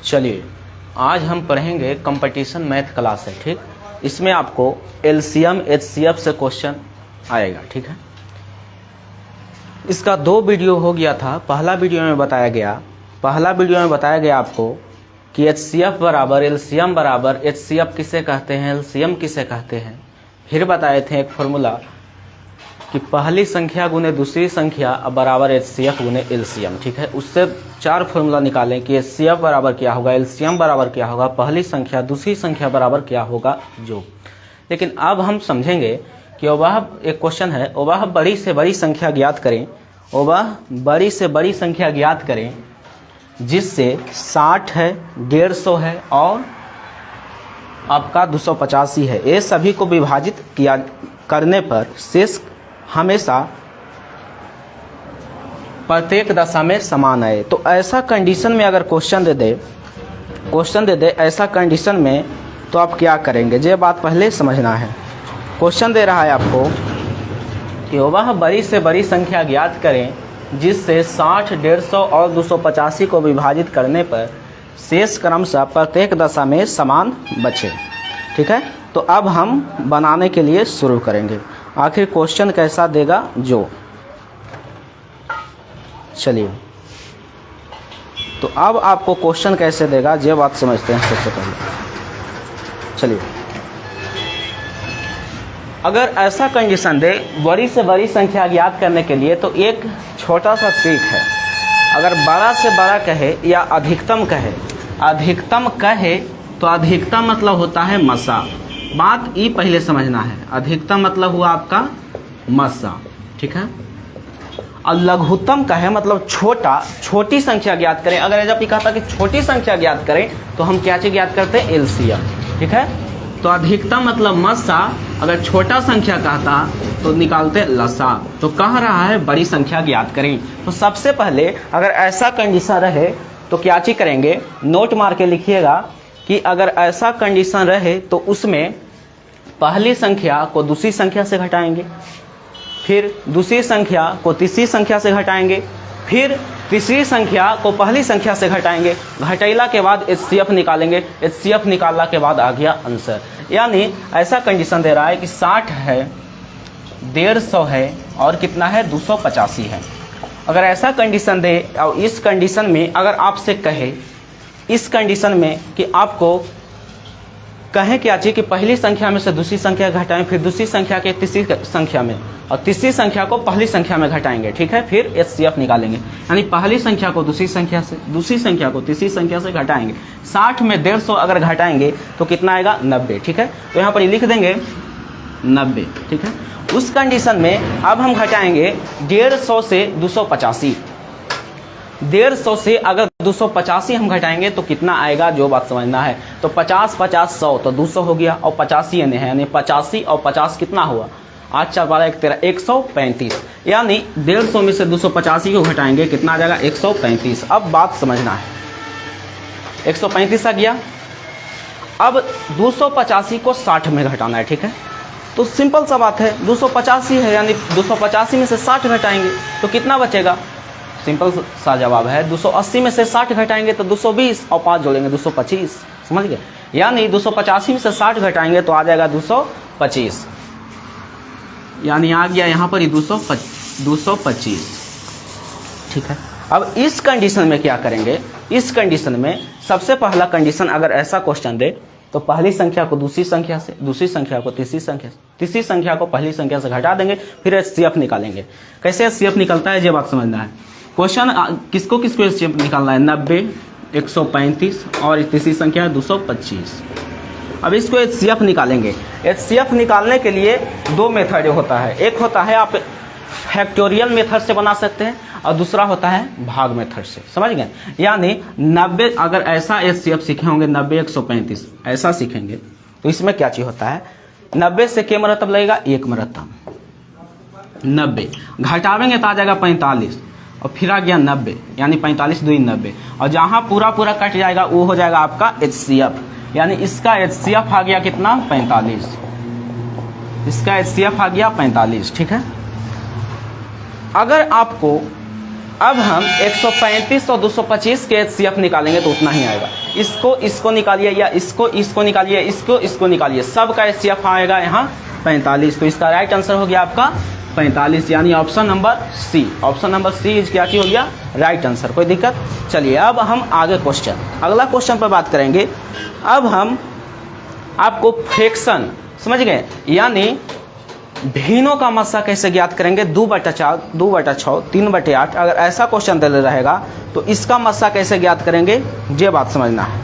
चलिए आज हम पढ़ेंगे कंपटीशन मैथ क्लास है, ठीक। इसमें आपको एलसीएम एचसीएफ से क्वेश्चन आएगा, ठीक है। इसका 2 वीडियो हो गया था। पहला वीडियो में बताया गया आपको कि एचसीएफ बराबर एलसीएम बराबर एचसीएफ किसे कहते हैं, एलसीएम किसे कहते हैं। फिर बताए थे एक फॉर्मूला कि पहली संख्या गुने दूसरी संख्या बराबर एचसीएफ गुने एलसीएम, ठीक है। उससे 4 फॉर्मूला निकालें कि एचसीएफ बराबर क्या होगा, एलसीएम बराबर क्या होगा, पहली संख्या दूसरी संख्या बराबर क्या होगा जो। लेकिन अब हम समझेंगे कि वह एक क्वेश्चन है, वह बड़ी से बड़ी संख्या ज्ञात करें, वह बड़ी से बड़ी संख्या ज्ञात करें जिससे 60 है, 150 है और आपका 285 है। ये सभी को विभाजित किया करने पर शेष हमेशा प्रत्येक दशा में समान आए। तो ऐसा कंडीशन में अगर क्वेश्चन दे दे ऐसा कंडीशन में तो आप क्या करेंगे, ये बात पहले समझना है। क्वेश्चन दे रहा है आपको कि वह बड़ी से बड़ी संख्या ज्ञात करें जिससे 60, 150 और 285 को विभाजित करने पर शेष क्रमशः प्रत्येक दशा में समान बचे, ठीक है। तो अब हम बनाने के लिए शुरू करेंगे। आखिर क्वेश्चन कैसा देगा जो, चलिए तो अब आपको क्वेश्चन कैसे देगा ये बात समझते हैं सबसे पहले। चलिए, अगर ऐसा कंडीशन दे बड़ी से बड़ी संख्या ज्ञात करने के लिए तो एक छोटा सा ट्रिक है। अगर बड़ा से बड़ा कहे या अधिकतम कहे तो अधिकतम मतलब होता है मसा। बात ये पहले समझना है, अधिकतम मतलब हुआ आपका मसा, ठीक है। और लघुत्तम कहे मतलब छोटी संख्या ज्ञात करें। अगर जब ये कहता कि छोटी संख्या ज्ञात करें तो हम क्या चीज ज्ञात करते हैं, एलसीएम, ठीक है। तो अधिकतम मतलब मसा, अगर छोटा संख्या कहता तो निकालते लसा। तो कह रहा है बड़ी संख्या ज्ञात करें। तो सबसे पहले अगर ऐसा कंडीशन रहे तो क्या चीज करेंगे, नोट मार के लिखिएगा कि अगर ऐसा कंडीशन रहे तो उसमें पहली संख्या को दूसरी संख्या से घटाएंगे, फिर दूसरी संख्या को तीसरी संख्या से घटाएंगे, फिर तीसरी संख्या को पहली संख्या से घटाएंगे। घटाइला के बाद एचसीएफ निकालेंगे, एचसीएफ निकालने के बाद आ गया आंसर। यानी ऐसा कंडीशन दे रहा है कि 60 है, 150 है और कितना है, 285 है। अगर ऐसा कंडीशन दे और इस कंडीशन में अगर आपसे कहे, इस कंडीशन में कि आपको कहें क्या चाहिए कि पहली संख्या में से दूसरी संख्या घटाएं, फिर दूसरी संख्या के तीसरी संख्या में और तीसरी संख्या को पहली संख्या में घटाएंगे, ठीक है। फिर एचसीएफ निकालेंगे, यानी पहली संख्या को दूसरी संख्या से, दूसरी संख्या को तीसरी संख्या से घटाएंगे। 60 में 150 अगर घटाएंगे तो कितना आएगा, 90, ठीक है। तो यहाँ पर लिख देंगे 90, ठीक है। उस कंडीशन में अब हम घटाएंगे 150 से 285। 150 से अगर 285 हम घटाएंगे तो कितना आएगा, जो बात समझना है। तो 50, 50, 100 तो 200 हो गया और 85 है, यानी 85 और 50 कितना हुआ, 8, 4, 12, 1, 13, 135। यानी 150 में से 285 को घटाएंगे कितना आ जाएगा, 135। अब बात समझना है, 135 आ गया। अब 285 को 60 में घटाना है, ठीक है। तो सिंपल सा बात है, 285 है यानी 285 में से 60 घटाएंगे तो कितना बचेगा, सिंपल सा जवाब है 280 में से 60 घटाएंगे तो 220 और 5 जोड़ेंगे 225, समझ गए। यानी 285 में से 60 घटाएंगे तो आ जाएगा 225, यानी आ गया यहाँ पर 225, ठीक है। अब इस कंडीशन में क्या करेंगे, इस कंडीशन में सबसे पहला कंडीशन अगर ऐसा क्वेश्चन दे तो पहली संख्या को दूसरी संख्या से, दूसरी संख्या को तीसरी संख्या से, तीसरी संख्या को पहली संख्या से घटा देंगे, फिर एचसीएफ निकालेंगे। कैसे एचसीएफ निकलता है ये बात समझना है। क्वेश्चन किसको किसको एचसीएफ निकालना है, 90, 135 और तीसरी संख्या है 225। अब इसको एचसीएफ निकालेंगे। एचसीएफ निकालने के लिए 2 मेथड होता है, एक होता है आप फैक्टोरियल मेथड से बना सकते हैं और दूसरा होता है भाग मेथड से, समझ गए। यानी 90 अगर ऐसा एचसीएफ सीखे होंगे, 90, 135 ऐसा सीखेंगे तो इसमें क्या चीज होता है, 90 से के मरतब लगेगा, 1 मरतब, 90 घटावेंगे तो आ जाएगा 45 और फिर आ गया 90, यानी 45 2 90 और जहां पूरा पूरा कट जाएगा वो हो जाएगा आपका एचसीएफ। यानी इसका एचसीएफ आ गया कितना, 45, इसका एचसीएफ आ गया 45, ठीक है। अगर आपको अब हम 135 और 225 के HCF निकालेंगे तो उतना ही आएगा। इसको निकालिए या इसको निकालिए, इसको निकालिए, सब का HCF आएगा यहाँ 45। तो इसका राइट आंसर हो गया आपका 45, यानी option number C. Option number C is क्या हो गया, राइट आंसर। कोई दिक्कत? चलिए अब हम आगे अगला क्वेश्चन पर बात करेंगे। अब हम आपको फ्रैक्शन समझ गए, यानी भिन्नों का मस्सा कैसे ज्ञात करेंगे, 2/4, 2/6, 3/8। अगर ऐसा क्वेश्चन दे रहेगा तो इसका मस्सा कैसे ज्ञात करेंगे, ये बात समझना है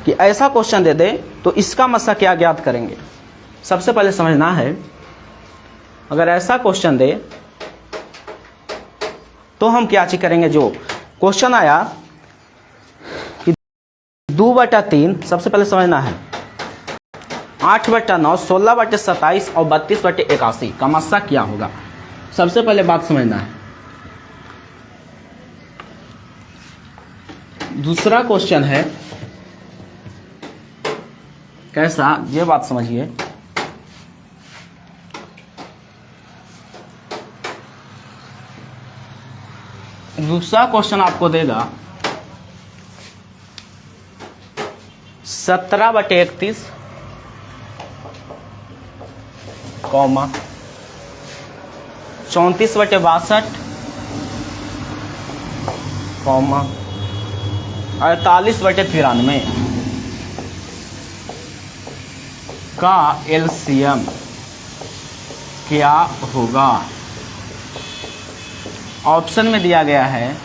कि ऐसा क्वेश्चन दे दे तो इसका मस्सा क्या ज्ञात करेंगे। सबसे पहले समझना है, अगर ऐसा क्वेश्चन दे तो हम क्या चीज करेंगे। जो क्वेश्चन आया कि 2/3, सबसे पहले समझना है 8/9, 16/27 और 32/81 का मस्सा क्या होगा। सबसे पहले बात समझना है। दूसरा क्वेश्चन है कैसा, ये बात समझिए। दूसरा क्वेश्चन आपको देगा 17/31, 34/62, 48/93 का LCM क्या होगा। ऑप्शन में दिया गया है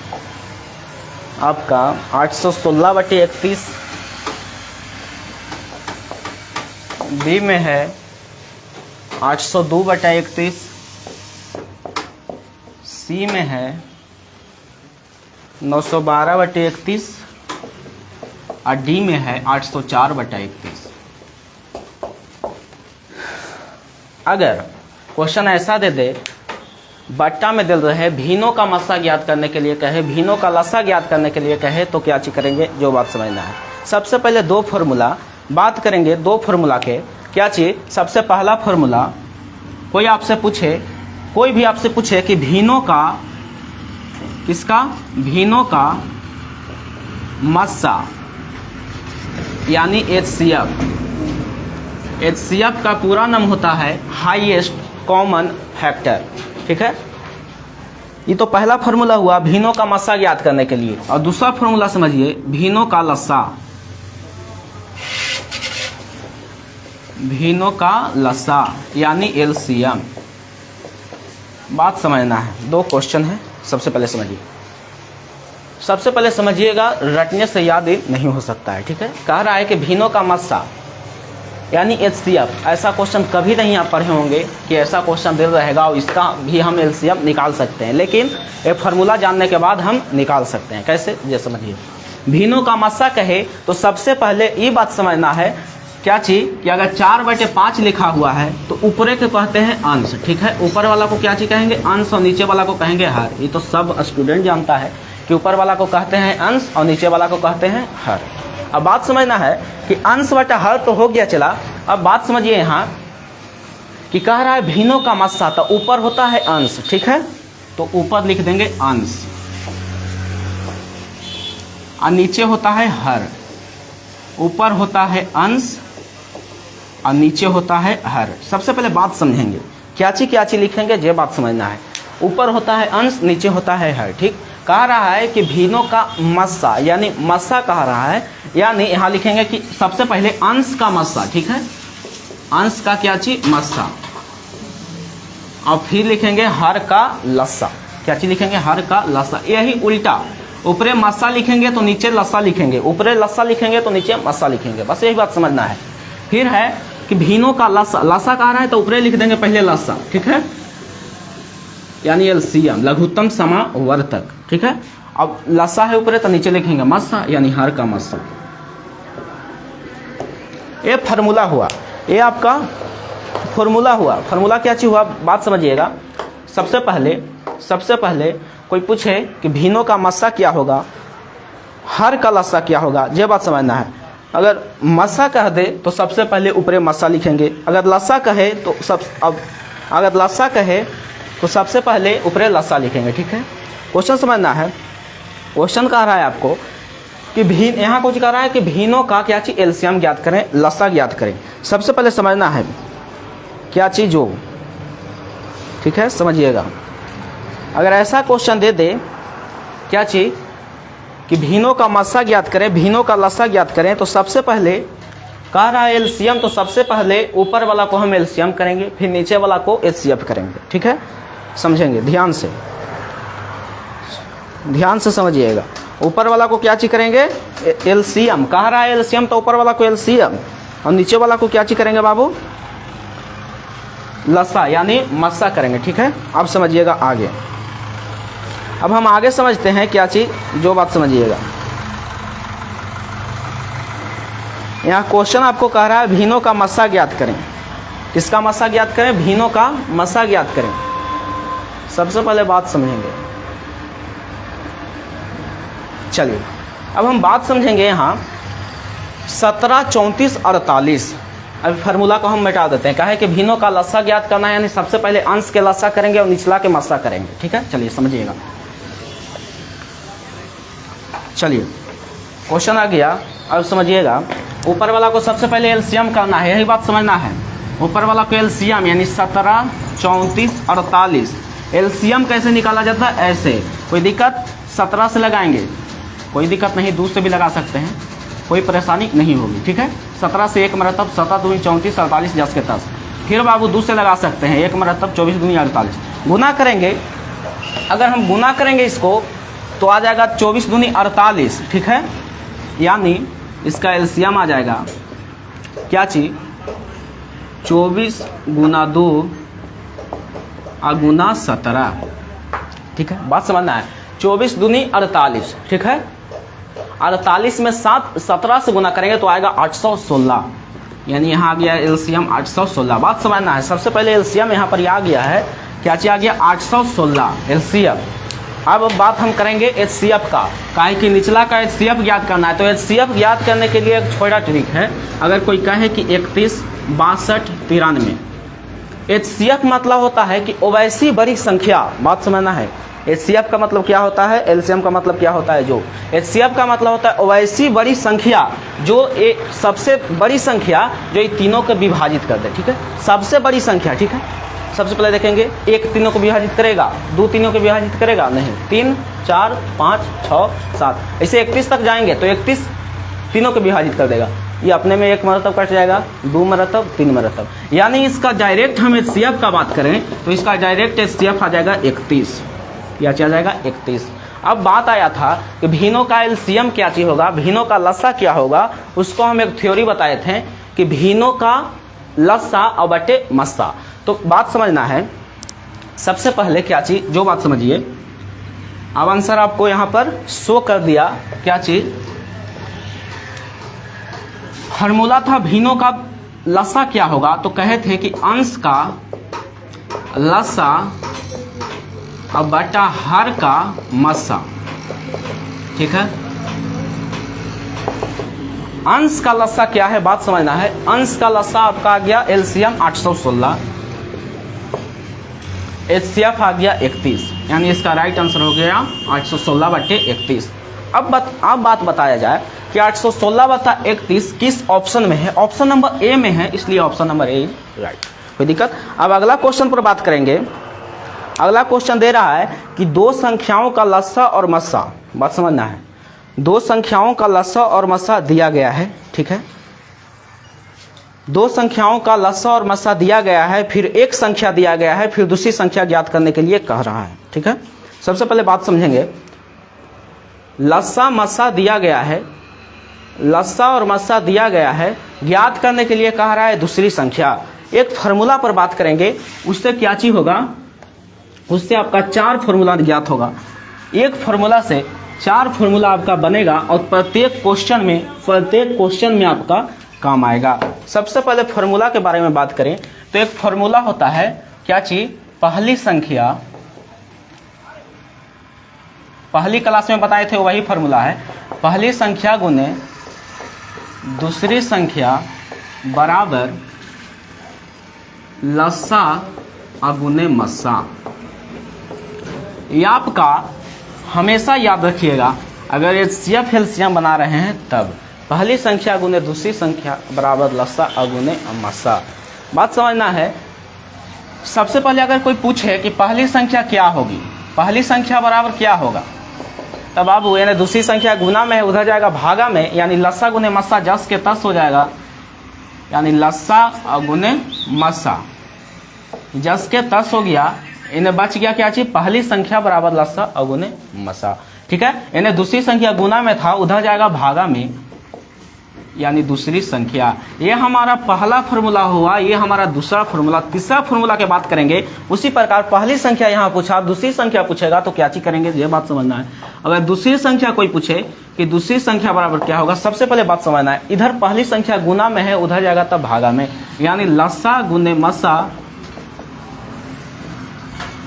आपका 816/31, बी में है 802/31, सी में है 912/31 और डी में है 804/31। अगर क्वेश्चन ऐसा दे दे, बट्टा में दे रहे भिन्नों का मस्सा ज्ञात करने के लिए कहे, भिन्नों का लस्सा ज्ञात करने के लिए कहे, तो क्या चीज करेंगे, जो बात समझना है। सबसे पहले दो फॉर्मूला बात करेंगे, दो फॉर्मूला के क्या चीज। सबसे पहला फॉर्मूला, कोई भी आपसे पूछे कि भिन्नों का, किसका, भिन्नों का मस्सा यानी HCF का पूरा नाम होता है हाईएस्ट कॉमन फैक्टर। ठीक है, ये तो पहला फॉर्मूला हुआ भिन्नों का मस्सा ज्ञात करने के लिए। और दूसरा फॉर्मूला समझिए, भिन्नों का लस्सा, भिन्नों का लस्सा यानी LCM। बात समझना है, दो क्वेश्चन है। सबसे पहले समझिएगा, रटने से याद नहीं हो सकता है। ठीक है, कह रहा है कि भिन्नों का मस्सा यानी HCF। ऐसा क्वेश्चन कभी नहीं आप पढ़े होंगे कि ऐसा क्वेश्चन दे रहेगा और इसका भी हम LCM निकाल सकते हैं, लेकिन ये फार्मूला जानने के बाद हम निकाल सकते हैं। कैसे, ये समझिए। भिन्नों का मस्सा कहे तो सबसे पहले ये बात समझना है क्या चीज, कि अगर 4/5 लिखा हुआ है तो ऊपरे के कहते हैं अंश। ठीक है, ऊपर वाला को क्या चीज कहेंगे, अंश, और नीचे वाला को कहेंगे हर। ये तो सब स्टूडेंट जानता है कि ऊपर वाला को कहते हैं अंश और नीचे वाला को कहते हैं हर। अब बात समझना है कि अंश बटा हर तो हो गया चला। अब बात समझिए यहाँ कि कह रहा है भिन्नों का मस्सा, तो ऊपर होता है अंश। ठीक है, तो ऊपर लिख देंगे अंश और नीचे होता है हर। ऊपर होता है अंश और नीचे होता है हर। सबसे पहले बात समझेंगे, क्या चीज लिखेंगे, ये बात समझना है। ऊपर होता है अंश, नीचे होता है हर। ठीक, कह रहा है कि भिन्नों का मस्सा यानी मस्सा कह रहा है, यानी यहाँ लिखेंगे कि सबसे पहले अंश का मस्सा। ठीक है, अंश का क्या चीज, मस्सा, और फिर लिखेंगे हर का लस्सा। क्या चीज लिखेंगे, हर का लस्सा। यही उल्टा, ऊपरे मस्सा लिखेंगे तो नीचे लस्सा लिखेंगे, ऊपरे लस्सा लिखेंगे तो नीचे मस्सा लिखेंगे। बस यही बात समझना है। फिर है कि भिन्नों का लस्सा, लस्सा कह रहा है तो ऊपरे लिख देंगे पहले लस्सा। ठीक है, यानी LCM, लघुत्तम समावर्तक। ठीक है, अब लस्सा है ऊपरे तो नीचे लिखेंगे मस्सा यानी हर का मस्सा। ये फार्मूला हुआ, ये आपका फार्मूला हुआ। फार्मूला क्या चीज हुआ, बात समझिएगा। सबसे पहले कोई पूछे कि भिन्नों का मस्सा क्या होगा, हर का लस्सा क्या होगा, ये बात समझना है। अगर मस्सा कह दे तो सबसे पहले ऊपरे मस्सा लिखेंगे। अगर लस्सा कहे तो सबसे पहले ऊपरे लस्सा लिखेंगे। ठीक है, क्वेश्चन समझना है। क्वेश्चन कह रहा है आपको कि यहाँ कुछ कह रहा है कि भीनों का क्या चीज़ एलसीएम ज्ञात करें, लसा ज्ञात करें। सबसे पहले समझना है क्या चीज़ जो, ठीक है, समझिएगा। अगर ऐसा क्वेश्चन दे दे क्या चीज़ कि भीनों का मस्सा ज्ञात करें, भीनों का लसा ज्ञात करें, तो सबसे पहले कह रहा है एलसीएम, तो सबसे पहले ऊपर वाला को हम एलसीएम करेंगे, फिर नीचे वाला को एचसीएफ करेंगे। ठीक है, समझेंगे, ध्यान से समझिएगा। ऊपर वाला को क्या चीज करेंगे, एलसीएम। कह रहा है एलसीएम, तो ऊपर वाला को एलसीएम, और नीचे वाला को क्या चीज करेंगे बाबू, लसा यानी मस्सा करेंगे। ठीक है, अब समझिएगा आगे। अब हम आगे समझते हैं क्या चीज, जो बात समझिएगा। यहाँ क्वेश्चन आपको कह रहा है भीनों का मस्सा ज्ञात करें। किसका मस्सा ज्ञात करें, भीनों का मस्सा ज्ञात करें। सबसे पहले बात समझेंगे, चलिए अब हम बात समझेंगे यहाँ 17, 34, 48। अब फार्मूला को हम मिटा देते हैं। कहा है कि भीनों का लसा ज्ञात करना है, यानी सबसे पहले अंश के लसा करेंगे और निचला के मस्सा करेंगे। ठीक है, चलिए समझिएगा। चलिए क्वेश्चन आ गया, अब समझिएगा। ऊपर वाला को सबसे पहले एलसीएम करना है, यही बात समझना है। ऊपर वाला को एलसीएम यानी 17, 34, 48। एलसीएम कैसे निकाला जाता है, ऐसे। कोई दिक्कत, 17 से लगाएंगे, कोई दिक्कत नहीं, 2 से भी लगा सकते हैं, कोई परेशानी नहीं होगी। ठीक है, 17 से 1 मरतब 7 दूनी 34, 48 10 के 10। फिर बाबू 2 से लगा सकते हैं, 1 मरतब 24 दूनी 48। गुना करेंगे, अगर हम गुना करेंगे इसको तो आ जाएगा 24 दूनी 48। ठीक है, यानी इसका एलसीएम आ जाएगा क्या चीज, 24 गुना 2 गुना 17। ठीक है, बात समझना है। 24 दूनी 48। ठीक है, 48 में 17 से गुना करेंगे तो आएगा 816, यानी यहाँ आ गया एलसीएम 816। बात समझना है। सबसे पहले एलसीएम यहाँ पर आ गया है, क्या चीज आ गया, 816 एलसीएम। अब बात हम करेंगे एचसीएफ का, काहे कि निचला का एचसीएफ ज्ञात करना है। तो एचसीएफ ज्ञात करने के लिए एक छोटा ट्रिक है। अगर कोई कहे कि 31, 62, 93, एचसीएफ मतलब होता है कि ओवैसी बड़ी संख्या। बात समझना है, एचसीएफ का मतलब क्या होता है, एलसीएम का मतलब क्या होता है। जो एचसीएफ का मतलब होता है ओवैसी बड़ी संख्या, जो सबसे बड़ी संख्या जो ये तीनों को विभाजित कर दे। ठीक है, सबसे बड़ी संख्या। ठीक है, सबसे पहले देखेंगे, 1 तीनों को विभाजित करेगा, 2 तीनों को विभाजित करेगा नहीं, 3, 4, 5, 6, 7, ऐसे 31 तक जाएंगे तो 31 तीनों को विभाजित कर देगा। ये अपने में 1 मरतब कट जाएगा, 2 मरतब, 3 मरतब, यानी इसका डायरेक्ट हम एचसीएफ का बात करें तो इसका डायरेक्ट एचसीएफ आ जाएगा 31, या आ जाएगा 31। अब बात आया था कि भीनों का एलसीएम क्या चीज होगा, भीनों का लसा क्या होगा। उसको हम एक थ्योरी बताए थे कि भीनों का लसा और बटे मस्सा। तो बात समझना है, सबसे पहले क्या चीज, जो बात समझिए। अब आंसर आपको यहां पर शो कर दिया, क्या चीज, फार्मूला था भीनों का लसा क्या होगा। तो कहे थे कि अंश का लसा और बटा हर का मस्सा। ठीक है, अंश का लसा क्या है, बात समझना है। अंश का लसा आपका आ गया एलसीएम 816, एचसीएफ आ गया 31, यानी इसका राइट आंसर हो गया 816 बटे 31। अब बात बताया जाए कि 816 बटा 31 किस ऑप्शन में है। ऑप्शन नंबर ए में है, इसलिए ऑप्शन नंबर ए राइट। कोई दिक्कत। अब अगला क्वेश्चन पर बात करेंगे। अगला क्वेश्चन दे रहा है कि 2 संख्याओं का लसा और मस्सा। बात समझना है, 2 संख्याओं का लसा और मस्सा दिया गया है। ठीक है, 2 संख्याओं का लसा और मस्सा दिया गया है, फिर एक संख्या दिया गया है, फिर दूसरी संख्या ज्ञात करने के लिए कह रहा है। ठीक है, सबसे पहले बात समझेंगे, लसा मस्सा दिया गया है, लसा और मस्सा दिया गया है, ज्ञात करने के लिए कह रहा है दूसरी संख्या। एक फार्मूला पर बात करेंगे, उससे क्या चीज होगा, उससे आपका 4 फार्मूला ज्ञात होगा। एक फार्मूला से 4 फार्मूला आपका बनेगा और प्रत्येक क्वेश्चन में आपका काम आएगा। सबसे पहले फार्मूला के बारे में बात करें तो एक फार्मूला होता है, क्या चीज, पहली संख्या। पहली क्लास में बताए थे वही फार्मूला है, पहली संख्या गुने दूसरी संख्या बराबर लसा गुने मस्सा। ये आपका हमेशा याद रखिएगा, अगर एचसीएफ एलसीएम बना रहे हैं तब पहली संख्या गुने दूसरी संख्या बराबर लसा अगुने मसा। बात समझना है। सबसे पहले अगर कोई पूछे कि पहली संख्या क्या होगी, पहली संख्या बराबर क्या होगा, तब बाबू यानी दूसरी संख्या गुना में है, उधर जाएगा भागा में, यानी लसा गुने मसा जस के तस हो जाएगा, यानी लसा अगुने मसा जस के तस हो गया। इन्हें बच गया क्या चीज, पहली संख्या बराबर लसा अगुने मसा। ठीक है, इन्हें दूसरी संख्या गुना में था, उधर जाएगा भागा में, यानी दूसरी संख्या। ये हमारा पहला फॉर्मूला हुआ, ये हमारा दूसरा फॉर्मूला। तीसरा फॉर्मूला की बात करेंगे। उसी प्रकार पहली संख्या यहाँ पूछा, दूसरी संख्या पूछेगा तो क्या चीज करेंगे, ये बात समझना है। अगर दूसरी संख्या कोई पूछे कि दूसरी संख्या बराबर क्या होगा, सबसे पहले बात समझना है, इधर पहली संख्या गुना में है, उधर जाएगा तब भागा में, यानी लसा गुने मसा,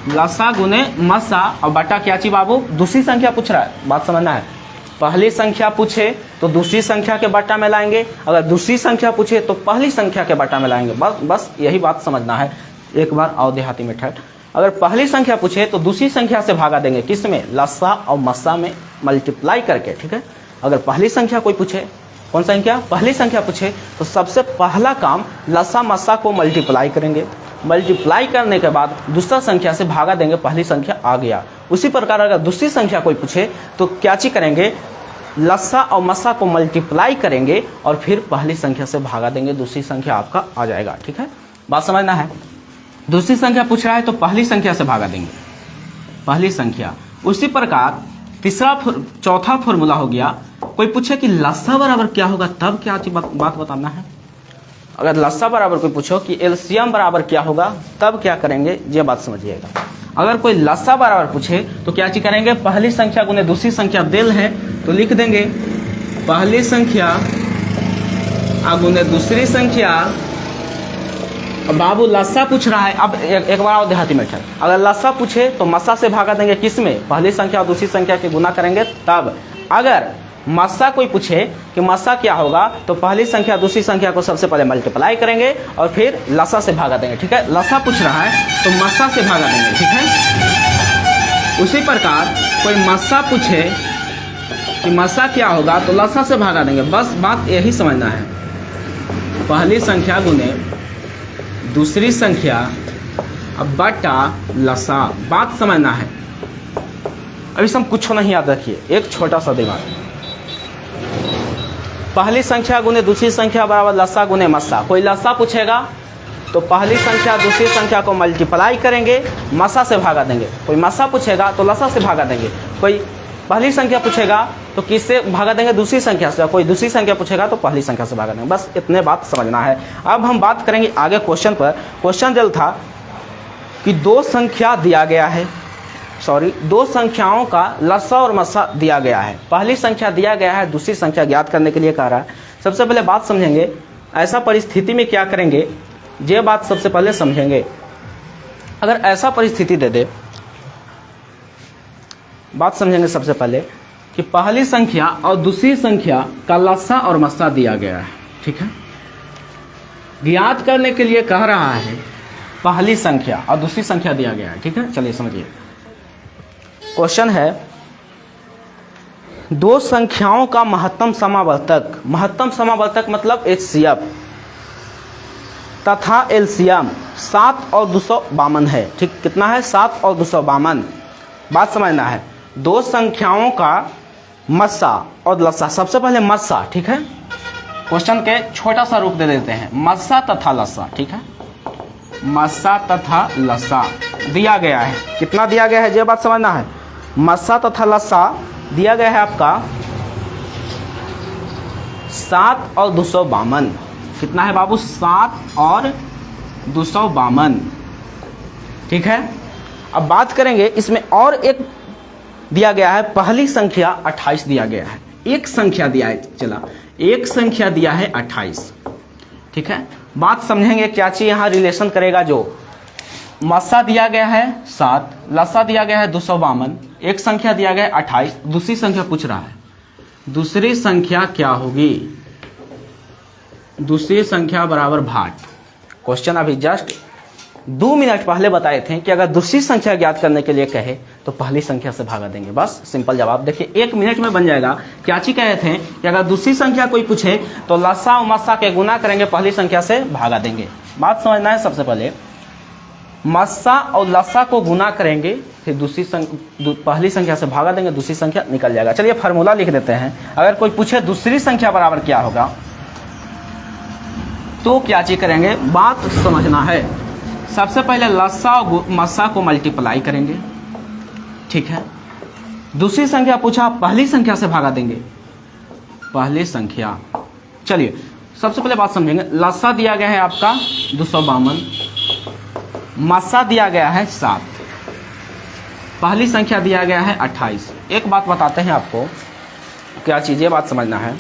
लसा गुने मसा और बटा क्या चीज बाबू, दूसरी संख्या पूछ रहा है, बात समझना है। पहली संख्या पूछे तो दूसरी संख्या के बट्टा में लाएंगे, अगर दूसरी संख्या पूछे तो पहली संख्या के बट्टा में लाएंगे। बस यही बात समझना है। एक बार आओ देहाती में ठहर। अगर पहली संख्या पूछे तो दूसरी संख्या से भागा देंगे, किस में, लसा और मसा में मल्टीप्लाई करके। ठीक है, अगर पहली संख्या कोई पूछे, कौन संख्या, पहली संख्या पूछे तो सबसे पहला काम लसा मसा को मल्टीप्लाई करेंगे, मल्टीप्लाई करने के बाद दूसरा संख्या से भागा देंगे, पहली संख्या आ गया। उसी प्रकार अगर दूसरी संख्या कोई पूछे तो क्या चीज करेंगे, लसा और मसा को मल्टीप्लाई करेंगे और फिर पहली संख्या से भागा देंगे, दूसरी संख्या आपका आ जाएगा। ठीक है, बात समझना है। दूसरी संख्या पूछ रहा है तो पहली संख्या से भागा देंगे, पहली संख्या। उसी प्रकार चौथा फॉर्मूला हो गया, कोई पूछे कि लसा बराबर क्या होगा, तब क्या चीज बात बताना है। अगर लसा बराबर कोई पूछो कि एलसीएम बराबर क्या होगा, तब क्या करेंगे, ये बात समझिएगा। अगर कोई लसा बराबर पूछे तो क्या चीज करेंगे, पहली संख्या गुने दूसरी संख्या दिल है तो लिख देंगे पहली संख्या गुने दूसरी संख्या। बाबू लसा पूछ रहा है, अब एक बार आओ देहाती में ठहर। अगर लसा पूछे तो मसा से भागा देंगे, किस में, पहली संख्या और दूसरी संख्या के गुना करेंगे तब। अगर मसा कोई पूछे कि मसा क्या होगा तो पहली संख्या दूसरी संख्या को सबसे पहले मल्टीप्लाई करेंगे और फिर लसा से भागा देंगे। ठीक है, लसा पूछ रहा है तो मसा से भागा देंगे। ठीक है, उसी प्रकार कोई मसा पूछे कि मसा क्या होगा तो लसा से भागा देंगे। बस बात यही समझना है, पहली संख्या गुने दूसरी संख्या अब बटा लसा, बात समझना है। अभी सब कुछ नहीं याद रखिए, एक छोटा सा दिमाग। पहली संख्या गुने दूसरी संख्या बराबर लसा गुने मसा। कोई लसा पूछेगा तो पहली संख्या दूसरी संख्या को मल्टीप्लाई करेंगे, मसा से भागा देंगे। कोई मसा पूछेगा तो लसा से भागा देंगे। कोई पहली संख्या पूछेगा तो किससे भागा देंगे, दूसरी संख्या से। कोई दूसरी संख्या पूछेगा तो पहली संख्या से भागा देंगे। बस इतने बात समझना है। अब हम बात करेंगे आगे क्वेश्चन पर। क्वेश्चन दिया था कि दो संख्याओं का लसा और मसा दिया गया है। पहली संख्या दिया गया है, दूसरी संख्या ज्ञात करने के लिए कह रहा है। सबसे पहले बात समझेंगे, ऐसा परिस्थिति में क्या करेंगे, ये बात सबसे पहले समझेंगे। अगर ऐसा परिस्थिति दे दे, बात समझेंगे सबसे पहले कि पहली संख्या और दूसरी संख्या का लसा और मसा दिया गया है। ठीक है, ज्ञात करने के लिए कह रहा है, पहली संख्या और दूसरी संख्या दिया गया है। ठीक है, चलिए समझिए। क्वेश्चन है, दो संख्याओं का महत्तम समावर्तक मतलब एचसीएफ तथा एलसीएम 7 और 252 है। ठीक, कितना है, 7 और 252। बात समझना है, दो संख्याओं का मसा और लसा। सबसे पहले मसा, ठीक है, क्वेश्चन के छोटा सा रूप दे देते हैं, मसा तथा लसा। ठीक है, मसा तथा लसा दिया गया है। कितना दिया गया है, ये बात समझना है। मसा तथा लसा दिया गया है आपका 7 और 252। कितना है बाबू, 7 और 252। ठीक है, अब बात करेंगे, इसमें और एक दिया गया है, पहली संख्या 28 दिया गया है। एक संख्या दिया है, चला एक संख्या दिया है 28। ठीक है, बात समझेंगे क्या चीज यहाँ रिलेशन करेगा। जो मसा दिया गया है 7, लसा दिया गया है 252, एक संख्या दिया गया है 28, दूसरी संख्या पूछ रहा है, दूसरी संख्या क्या होगी, दूसरी संख्या बराबर भाट। क्वेश्चन अभी जस्ट 2 मिनट पहले बताए थे कि अगर दूसरी संख्या ज्ञात करने के लिए कहे तो पहली संख्या से भागा देंगे। बस सिंपल जवाब। देखिए 1 मिनट में बन जाएगा। क्या चीज कहे थे कि अगर दूसरी संख्या कोई पूछे तो लसा और मस्सा के गुना करेंगे, पहली संख्या से भागा देंगे। बात समझना है। सबसे पहले मस्सा और लसा को गुना करेंगे, फिर पहली संख्या से भागा देंगे, दूसरी संख्या निकल जाएगा। चलिए फार्मूला लिख देते हैं। अगर कोई पूछे दूसरी संख्या बराबर क्या होगा तो क्या चीज करेंगे, बात समझना है। सबसे पहले लसा और मस्सा को मल्टीप्लाई करेंगे, ठीक है। दूसरी संख्या पूछा, पहली संख्या से भागा देंगे, पहली संख्या। चलिए सबसे पहले बात समझेंगे। लसा दिया गया है आपका 252, मस्सा दिया गया है 7, पहली संख्या दिया गया है 28। एक बात बताते हैं आपको, क्या चीज़, ये बात समझना है।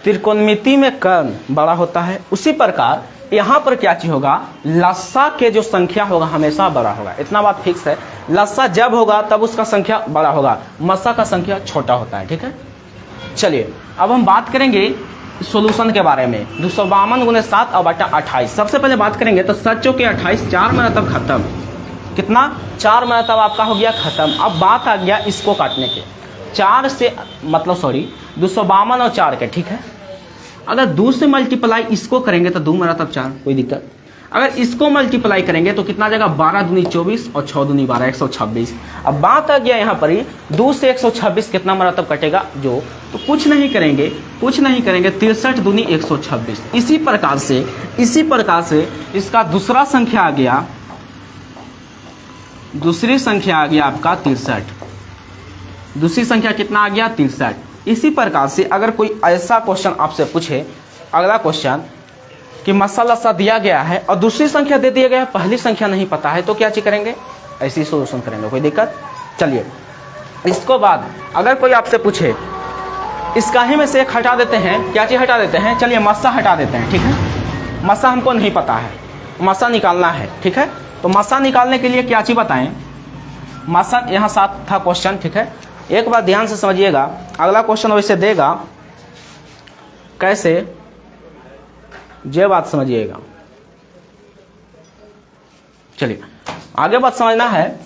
त्रिकोणमिति में कर्ण बड़ा होता है, उसी प्रकार यहाँ पर क्या चीज होगा, लसा के जो संख्या होगा हमेशा बड़ा होगा। इतना बात फिक्स है। लसा जब होगा तब उसका संख्या बड़ा होगा, मस्सा का संख्या छोटा होता है, ठीक है। चलिए अब हम बात करेंगे सॉल्यूशन के बारे में। 252 गुने 7 और बटा 28। सबसे पहले बात करेंगे तो 7 चौके 28, 4 में तब खत्म। कितना, 4 में तब आपका हो गया खत्म। अब बात आ गया इसको काटने के, 4 से मतलब 252 और 4 के, ठीक है। अगर 2 से मल्टीप्लाई इसको करेंगे तो 2 में तब 4, कोई दिक्कत। अगर इसको मल्टीप्लाई करेंगे तो कितना जाएगा, 12 दूनी 24 और 6 दूनी 12, 126। अब बात आ गया यहाँ पर ही 2 से 126 कितना मरतब कटेगा जो, तो कुछ नहीं करेंगे 63 दूनी 126। इसी प्रकार से इसका दूसरा संख्या आ गया, दूसरी संख्या आ गया आपका 63। दूसरी संख्या कितना आ गया, 63। इसी प्रकार से अगर कोई ऐसा क्वेश्चन आपसे पूछे, अगला क्वेश्चन कि मस्सा लसा दिया गया है और दूसरी संख्या दे दिया गया है, पहली संख्या नहीं पता है, तो क्या चीज करेंगे, ऐसी सोल्यूशन करेंगे, कोई दिक्कत। चलिए इसको बाद अगर कोई आपसे पूछे, इसका ही में से एक हटा देते हैं, क्या चीज हटा देते हैं, चलिए मस्सा हटा देते हैं, ठीक है। मस्सा हमको नहीं पता है, मस्सा निकालना है, ठीक है। तो मस्सा निकालने के लिए क्या चीज बताएं, मस्सा यहाँ 7 था क्वेश्चन, ठीक है। एक बात ध्यान से समझिएगा, अगला क्वेश्चन वैसे देगा कैसे, ये बात समझिएगा। चलिए आगे बात समझना है।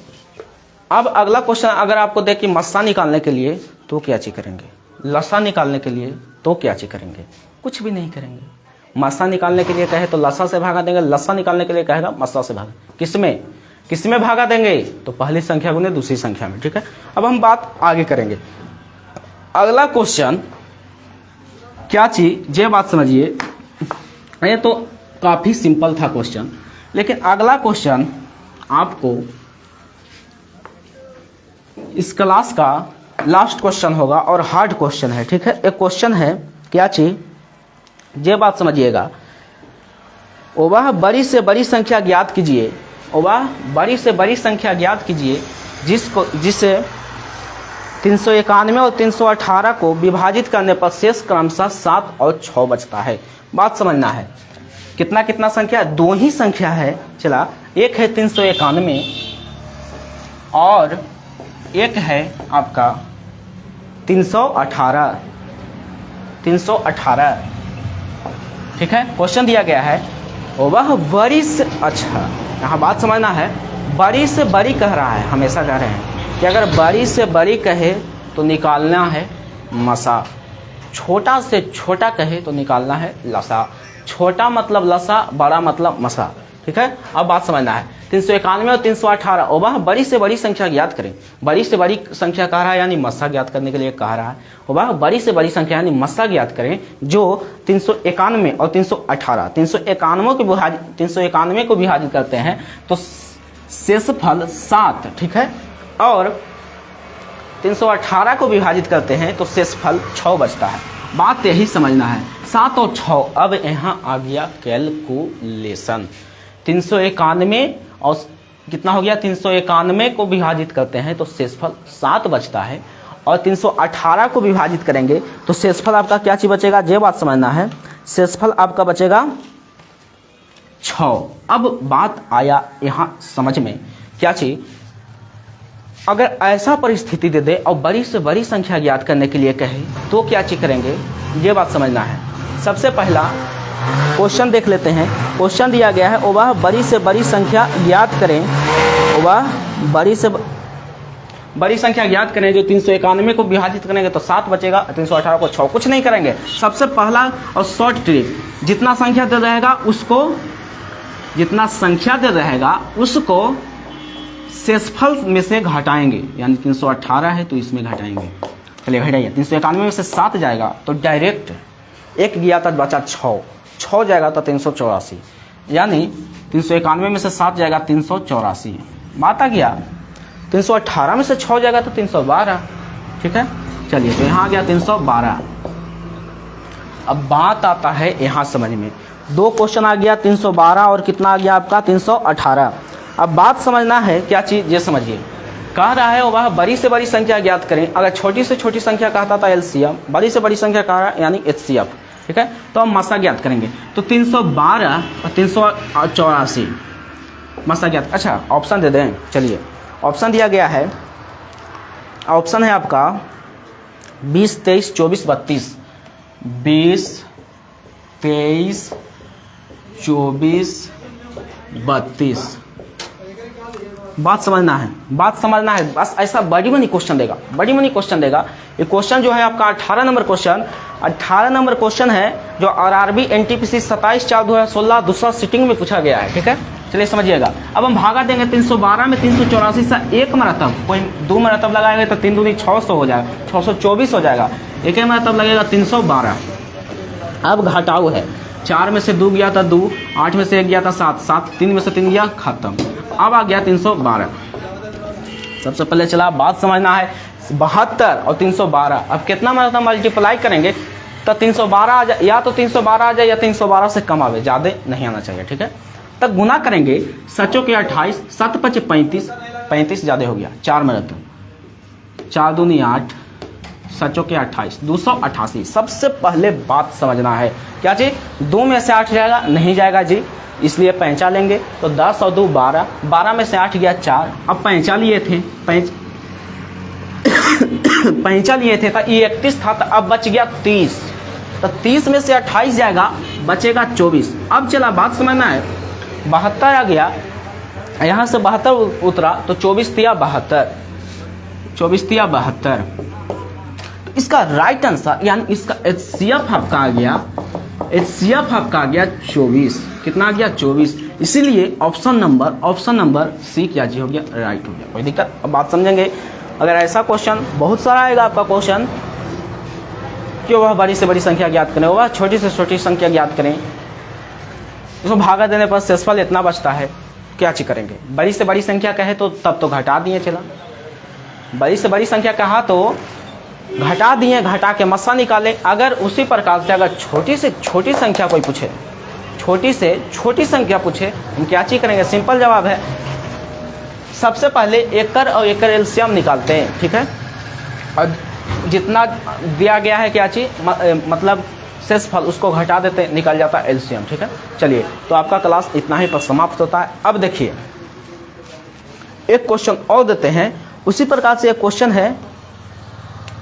अब अगला क्वेश्चन अगर आपको दे कि मस्सा निकालने के लिए तो क्या चीज करेंगे, लसा निकालने के लिए तो क्या चीज करेंगे, कुछ भी नहीं करेंगे। मस्सा निकालने के लिए कहे तो लसा से भागा देंगे, लसा निकालने के लिए कहेगा मस्सा से भागा। किसमें भागा देंगे, तो पहली संख्या गुने दूसरी संख्या में, ठीक है। अब हम बात आगे करेंगे। अगला क्वेश्चन क्या चीज, ये बात समझिए। ये तो काफी सिंपल था क्वेश्चन, लेकिन अगला क्वेश्चन आपको इस क्लास का लास्ट क्वेश्चन होगा और हार्ड क्वेश्चन है, ठीक है। एक क्वेश्चन है, क्या चीज, ये बात समझिएगा। वह बड़ी से बड़ी संख्या ज्ञात कीजिए, वह बड़ी से बड़ी संख्या ज्ञात कीजिए जिसे 391 और 318 को विभाजित करने पर शेष क्रमशः 7 और 6 बचता है। बात समझना है, कितना कितना संख्या, 2 ही संख्या है। चला, एक है 391 और एक है आपका 318, ठीक है। क्वेश्चन दिया गया है, वह बड़ी से, अच्छा यहाँ बात समझना है, बड़ी से बड़ी कह रहा है, हमेशा कह रहे हैं कि अगर बड़ी से बड़ी कहे तो निकालना है मसा, छोटा से छोटा कहे तो निकालना है लसा। छोटा मतलब लसा, बड़ा मतलब मसा, ठीक है। अब बात समझना है, 391 और 318, वह बड़ी से बड़ी संख्या ज्ञात करें। बड़ी से बड़ी संख्या कह रहा है यानी मस्सा ज्ञात करने के लिए कह रहा है। वह बड़ी से बड़ी संख्या यानी मस्सा ज्ञात करें जो 391 और 318, 391 को विभाजित करते हैं तो शेषफल 7, ठीक है। और 318 को विभाजित करते हैं तो शेषफल 6 बचता है। बात यही समझना है, 7 और 6। अब यहाँ आ गया कैलकुलेशन। 391 और कितना हो गया, 391 को विभाजित करते हैं तो शेषफल 7 बचता है, और 318 को विभाजित करेंगे तो शेषफल आपका क्या चीज बचेगा, ये बात समझना है। शेषफल आपका बचेगा 6। अब बात आया यहाँ समझ में, क्या चीज, अगर ऐसा परिस्थिति दे दे और बड़ी से बड़ी संख्या ज्ञात करने के लिए कहे तो क्या चीज करेंगे, ये बात समझना है। सबसे पहला क्वेश्चन देख लेते हैं। क्वेश्चन दिया गया है, वह बड़ी से बड़ी संख्या ज्ञात करें, वह बड़ी से बड़ी संख्या ज्ञात करें जो 391 को विभाजित करेंगे तो 7 बचेगा, 318 को 6। कुछ नहीं करेंगे, सबसे पहला और शॉर्ट ट्रिक, जितना संख्या दे रहेगा उसको शेषफल में से घटाएंगे, यानी 318 है तो इसमें घटाएंगे। चलिए घटाइए, 391 में से 7 जाएगा तो डायरेक्ट 1 गया था बचा 6 जाएगा तो 384, यानी 391 में से 7 जाएगा 384। बात आ गया। 318 में से 6 जाएगा तो 312। ठीक है, चलिए तो यहाँ आ गया 312। अब बात आता है यहाँ समझ में, 2 क्वेश्चन आ गया 312 और कितना आ गया आपका 318। अब बात समझना है क्या चीज़, ये समझिए। कह रहा है वह बड़ी से बड़ी संख्या ज्ञात करें। अगर छोटी से छोटी संख्या कहता था एलसीएम, बड़ी से बड़ी संख्या कह रहा है यानी एचसीएफ। ठीक है, तो हम मसा ज्ञात करेंगे। तो 312 और 384 मसा ज्ञात। अच्छा ऑप्शन दे दें, चलिए ऑप्शन दिया गया है, ऑप्शन है आपका 20, 23, 24, 32। 20, 23, 24, 32। बात समझना है बस। ऐसा बड़ी मनी क्वेश्चन देगा। ये क्वेश्चन जो है आपका 18 नंबर क्वेश्चन है, जो आरआरबी एनटीपीसी 27/4/2016 दूसरा सिटिंग में पूछा गया है। ठीक है, चलिए समझिएगा। अब हम भागा देंगे 312 में 384 से 1 मरतब, कोई 2 मरतब लगाएंगे तो 3 दूनी 600 हो जाएगा, 624 हो जाएगा। 1 मरतब लगेगा 312। अब घटाओ है, 4 में से 2 गया था 2, 8 में से 1 गया था 7, 3 में से 3 गया, खत्म। अब आ गया 312। सबसे पहले चला बात समझना है, 72 और 312। अब कितना मरतब मल्टीप्लाई करेंगे तो 312 आ जाए, या तो 312 आ जाए या 312 से कम आवे, ज़्यादा नहीं आना चाहिए। ठीक है, तब गुना करेंगे, सचों के 28, 7 5 35, 35 ज़्यादा हो गया, 4 मरतब, 4 दूनी 8, सचों के 28, 288। सबसे पहले बात समझना है क्या चीज़, 2 में से 8 जाएगा, नहीं जाएगा जी, इसलिए 5 लेंगे। तो 10 और 2 12, 12 में से 8 गया 4। अब 5 लिए थे, 5 लिए थे तो ये 31 था, तो अब बच गया 30। तो 30 में से 28 जाएगा, बचेगा 24। अब चला बात समझना है, 72 आ गया, यहाँ से 72 उतरा तो 24 तिया 72, 24 तिया 72। तो इसका राइट आंसर यानी इसका एचसीएफ आपका आ गया, 24। कितना आ गया 24। इसीलिए ऑप्शन नंबर सी क्या जी हो गया, राइट हो गया। कोई दिक्कत? अब बात समझेंगे। अगर ऐसा क्वेश्चन बहुत सारा आएगा आपका क्वेश्चन, क्यों वह बड़ी से बड़ी संख्या ज्ञात करें, वह छोटी से छोटी संख्या ज्ञात करें, इसको भागा देने पर शेषफल इतना बचता है, क्या चीज करेंगे। बड़ी से बड़ी संख्या कहे तो तब तो घटा दिए, चला बड़ी से बड़ी संख्या कहा तो घटा दिए, घटा के मस्सा निकाले। अगर उसी प्रकार से अगर छोटी से छोटी संख्या कोई पूछे, छोटी से छोटी संख्या पूछे, हम क्या चीज करेंगे। सिंपल जवाब है, सबसे पहले एकड़ और एकड़ एलसीएम निकालते हैं। ठीक है, और जितना दिया गया है क्या चीज मतलब शेषफल, उसको घटा देते, निकल जाता है एलसीएम। ठीक है, चलिए तो आपका क्लास इतना ही पर समाप्त होता है। अब देखिए एक क्वेश्चन और देते हैं, उसी प्रकार से एक क्वेश्चन है।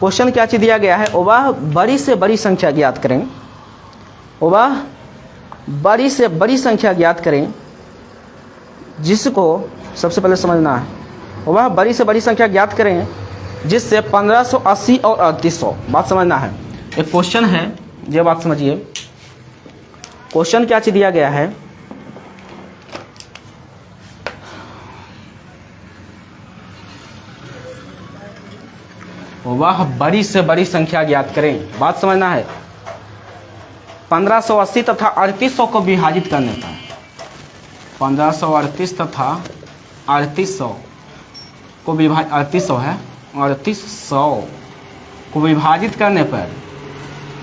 क्वेश्चन क्या चीज दिया गया है, वह बड़ी से बड़ी संख्या ज्ञात करें, वह बड़ी से बड़ी संख्या ज्ञात करें जिसको सबसे पहले समझना है, वह बड़ी से बड़ी संख्या ज्ञात करें जिससे 1580 और 3800। बात समझना है, एक क्वेश्चन है, ये बात समझिए। क्वेश्चन क्या चीज दिया गया है, वह बड़ी से बड़ी संख्या ज्ञात करें। बात समझना है, 1580 तथा 3800 को विभाजित करने पर, 1538 तथा 3800 को विभाजित, 3800 है, 3800 को विभाजित करने पर,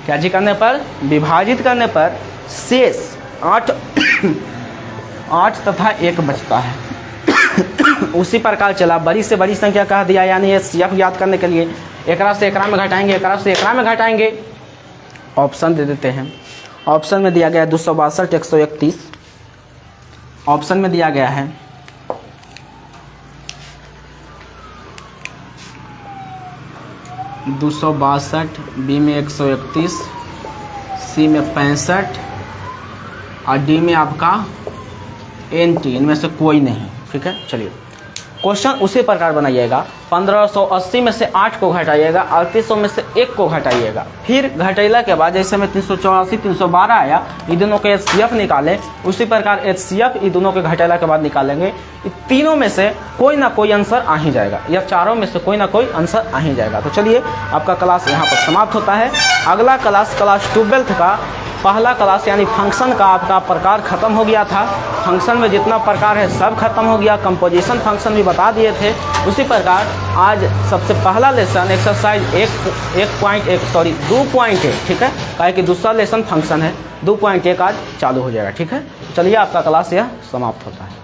क्या जी करने पर, विभाजित करने पर शेष 8 तथा 1 बचता है। उसी प्रकार चला, बड़ी से बड़ी संख्या कह दिया, यानी एचसीएफ ज्ञात करने के लिए एकरा से एकरा में घटाएंगे, एकरा से एकरा में घटाएंगे। ऑप्शन दे देते हैं। ऑप्शन में दिया गया है 262, 131। ऑप्शन में दिया गया है 262, बी में 131, सी में 65 और डी में आपका NT, इनमें से कोई नहीं। ठीक है, चलिए क्वेश्चन उसी प्रकार बनाइएगा। 1580 में से 8 को घटाइएगा, 3800 में से 1 को घटाइएगा। फिर घटेला के बाद जैसे में 384 312 आया, ये दोनों के HCF निकालें, उसी प्रकार HCF ये दोनों के घटेला के बाद निकालेंगे। तीनों में से कोई ना कोई आंसर आ ही जाएगा, या चारों में से कोई ना कोई आंसर आ ही जाएगा। तो चलिए आपका क्लास यहाँ पर समाप्त होता है। अगला क्लास 12th का पहला क्लास यानी फंक्शन का आपका प्रकार खत्म हो गया था। फंक्शन में जितना प्रकार है सब खत्म हो गया, कंपोजिशन फंक्शन भी बता दिए थे। उसी प्रकार आज सबसे पहला लेसन एक्सरसाइज 2.1, ठीक है, काहे कि दूसरा लेसन फंक्शन है। 2.1 आज चालू हो जाएगा। ठीक है, चलिए आपका क्लास यह समाप्त होता है।